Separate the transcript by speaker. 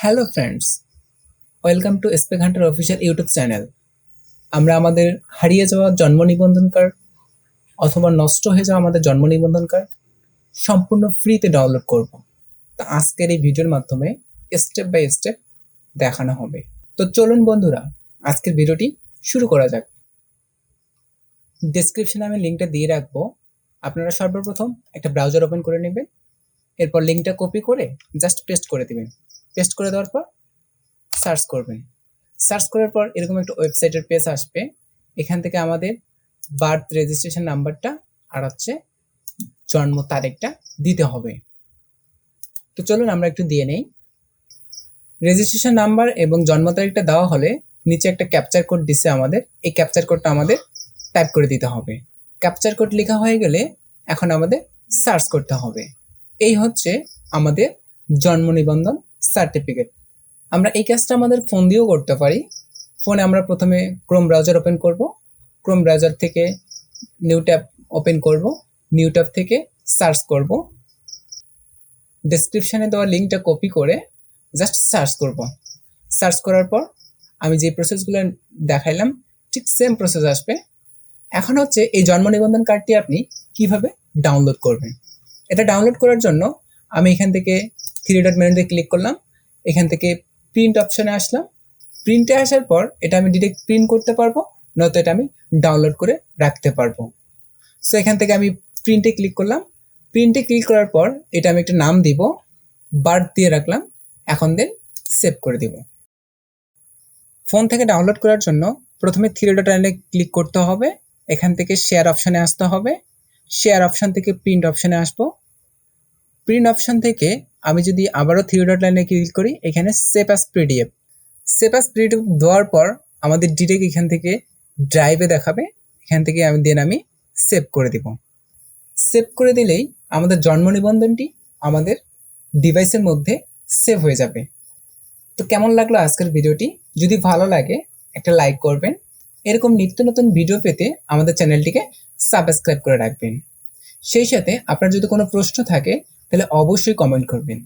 Speaker 1: Hello friends, welcome to Spec Hunter official YouTube channel. আমরা আমাদের হারিয়ে যাওয়া জন্ম নিবন্ধন কার্ড অথবা নষ্ট হয়ে যাওয়া আমাদের জন্ম নিবন্ধন কার্ড সম্পূর্ণ ফ্রিতে ডাউনলোড করব। তো আজকের এই ভিডিওর মাধ্যমে স্টেপ বাই স্টেপ দেখানো হবে। তো চলুন বন্ধুরা, আজকের ভিডিওটি শুরু করা যাক। ডেসক্রিপশনে আমি লিঙ্কটা দিয়ে রাখবো। আপনারা সর্বপ্রথম একটা ব্রাউজার ওপেন করে নেবেন, এরপর লিঙ্কটা কপি করে জাস্ট পেস্ট করে দিবেন। পেস্ট করে দেওয়ার পর সার্চ করবেন। সার্চ করার পর এরকম একটা ওয়েবসাইটের পেজ আসবে। এখান থেকে আমাদের বার্থ রেজিস্ট্রেশন নাম্বারটা আর জন্ম তারিখটা দিতে হবে। তো চলুন আমরা একটু দিয়ে নেই। রেজিস্ট্রেশন নাম্বার এবং জন্ম তারিখটা দেওয়া হলে নিচে একটা ক্যাপচার কোড দিছে আমাদের। এই ক্যাপচার কোডটা আমাদের টাইপ করে দিতে হবে। ক্যাপচার কোড লেখা হয়ে গেলে এখন আমাদের সার্চ করতে হবে। এই হচ্ছে আমাদের জন্ম নিবন্ধন সার্টিফিকেট। আমরা এই কাজটা আমাদের ফোন দিয়েও করতে পারি। ফোনে আমরা প্রথমে ক্রোম ব্রাউজার ওপেন করব। ক্রোম ব্রাউজার থেকে নিউ ট্যাব ওপেন করব। নিউ ট্যাব থেকে সার্চ করব। ডেসক্রিপশানে দেওয়া লিঙ্কটা কপি করে জাস্ট সার্চ করব। সার্চ করার পর আমি যে প্রসেসগুলো দেখাইলাম ঠিক সেম প্রসেস আসবে। এখন হচ্ছে এই জন্ম নিবন্ধন কার্ডটি আপনি কিভাবে ডাউনলোড করবেন। এটা ডাউনলোড করার জন্য আমি এখান থেকে থ্রি ডট মেনুতে ক্লিক করলাম। এখান থেকে প্রিন্ট অপশনে আসলাম। প্রিন্টে আসার পর এটা আমি ডিরেক্ট প্রিন্ট করতে পারবো, নয়তো এটা আমি ডাউনলোড করে রাখতে পারবো। সো এখান থেকে আমি প্রিন্টে ক্লিক করলাম। প্রিন্টে ক্লিক করার পর এটা আমি একটা নাম দিব, বার্থ দিয়ে রাখলাম। এখন দেন সেভ করে দিব। ফোন থেকে ডাউনলোড করার জন্য প্রথমে থ্রি ডট লাইনে ক্লিক করতে হবে। এখান থেকে শেয়ার অপশানে আসতে হবে। শেয়ার অপশান থেকে প্রিন্ট অপশানে আসবো। প্রিন্ট অপশান থেকে আমি যদি আবারও থ্রি ডট লাইনে ক্লিক করি, এখানে save as PDF. Save as PDF দেওয়ার পর আমাদের ডিরেক্ট এখান থেকে ড্রাইভে দেখাবে। এখান থেকে আমি সেভ করে দিব। সেভ করে দিলেই আমাদের জন্ম নিবন্ধনটি আমাদের ডিভাইসের মধ্যে সেভ হয়ে যাবে। তো কেমন লাগলো আজকের ভিডিওটি? যদি ভালো লাগে একটা লাইক করবেন। এরকম নিত্য নতুন ভিডিও পেতে আমাদের চ্যানেলটিকে সাবস্ক্রাইব করে রাখবেন। সেই সাথে আপনার যদি কোনো প্রশ্ন থাকে তাহলে অবশ্যই কমেন্ট করবেন।